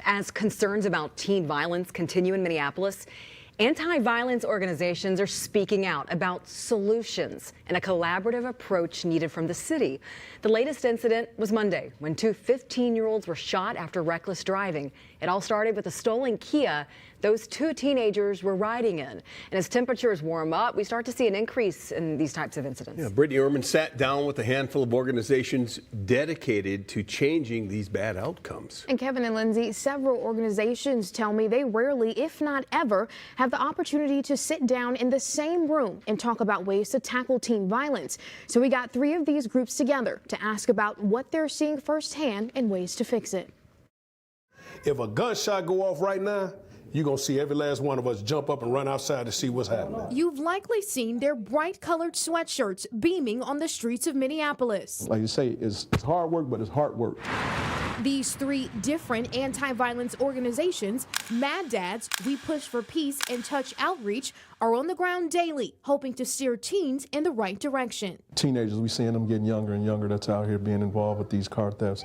As concerns about teen violence continue in Minneapolis, anti-violence organizations are speaking out about solutions and a collaborative approach needed from the city. The latest incident was Monday when two 15-year-olds were shot after reckless driving. It all started with a stolen Kia those two teenagers were riding in. And as temperatures warm up, we start to see an increase in these types of incidents. Yeah, Brittney Ermon sat down with a handful of organizations dedicated to changing these bad outcomes. And Kevin and Lindsay, several organizations tell me they rarely, if not ever, have the opportunity to sit down in the same room and talk about ways to tackle teen violence. So we got three of these groups together to ask about what they're seeing firsthand and ways to fix it. If a gunshot go off right now, you're going to see every last one of us jump up and run outside to see what's happening. You've likely seen their bright-colored sweatshirts beaming on the streets of Minneapolis. Like you say, it's hard work, but it's hard work. These three different anti-violence organizations, Mad Dads, We Push for Peace, and Touch Outreach, are on the ground daily, hoping to steer teens in the right direction. Teenagers, we're seeing them getting younger and younger that's out here being involved with these car thefts.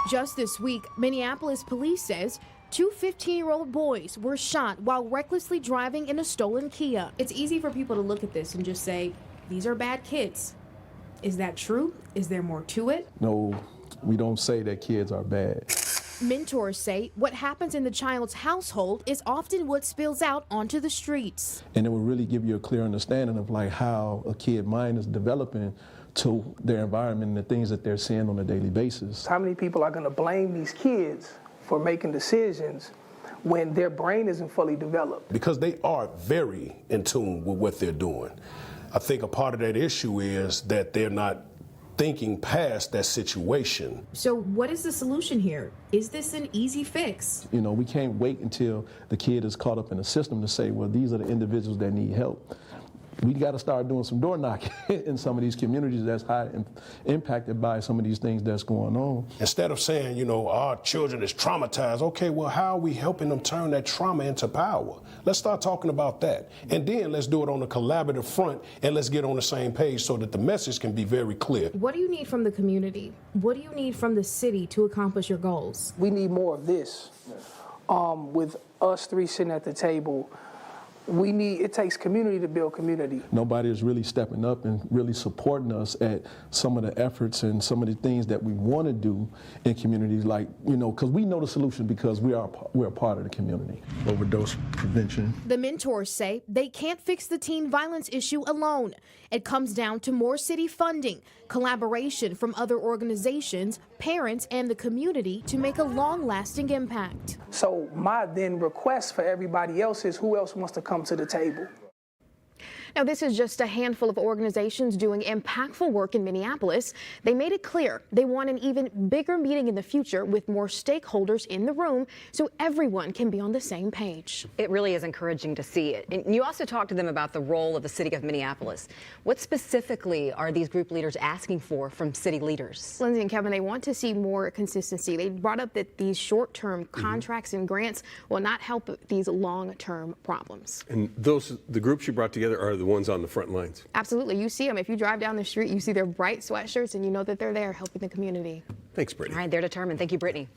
Just this week, Minneapolis police says two 15-year-old boys were shot while recklessly driving in a stolen Kia. It's easy for people to look at this and just say, these are bad kids. Is that true? Is there more to it? No, we don't say that kids are bad. Mentors say what happens in the child's household is often what spills out onto the streets. And it will really give you a clear understanding of like how a kid's mind is developing to their environment and the things that they're seeing on a daily basis. How many people are going to blame these kids for making decisions when their brain isn't fully developed? Because they are very in tune with what they're doing. I think a part of that issue is that they're not thinking past that situation. So what is the solution here? Is this an easy fix? You know, we can't wait until the kid is caught up in the system to say, well, these are the individuals that need help. We got to start doing some door knocking in some of these communities that's high impacted by some of these things that's going on. Instead of saying, you know, our children is traumatized, okay, well, how are we helping them turn that trauma into power? Let's start talking about that. And then let's do it on a collaborative front and let's get on the same page so that the message can be very clear. What do you need from the community? What do you need from the city to accomplish your goals? We need more of this. With us three sitting at the table, it takes community to build community. Nobody is really stepping up and really supporting us at some of the efforts and some of the things that we want to do in communities, like, you know, because we know the solution because we're a part of the community. Overdose prevention. The mentors say they can't fix the teen violence issue alone. It comes down to more city funding, collaboration from other organizations, parents, and the community to make a long-lasting impact. So my then request for everybody else is, who else wants to come to the table? Now, this is just a handful of organizations doing impactful work in Minneapolis. They made it clear they want an even bigger meeting in the future with more stakeholders in the room so everyone can be on the same page. It really is encouraging to see it. And you also talked to them about the role of the city of Minneapolis. What specifically are these group leaders asking for from city leaders? Lindsay and Kevin, they want to see more consistency. They brought up that these short-term contracts and grants will not help these long-term problems. And the groups you brought together are the ones on the front lines. Absolutely. You see them. If you drive down the street, you see their bright sweatshirts and you know that they're there helping the community. Thanks, Brittney. All right, they're determined. Thank you, Brittney.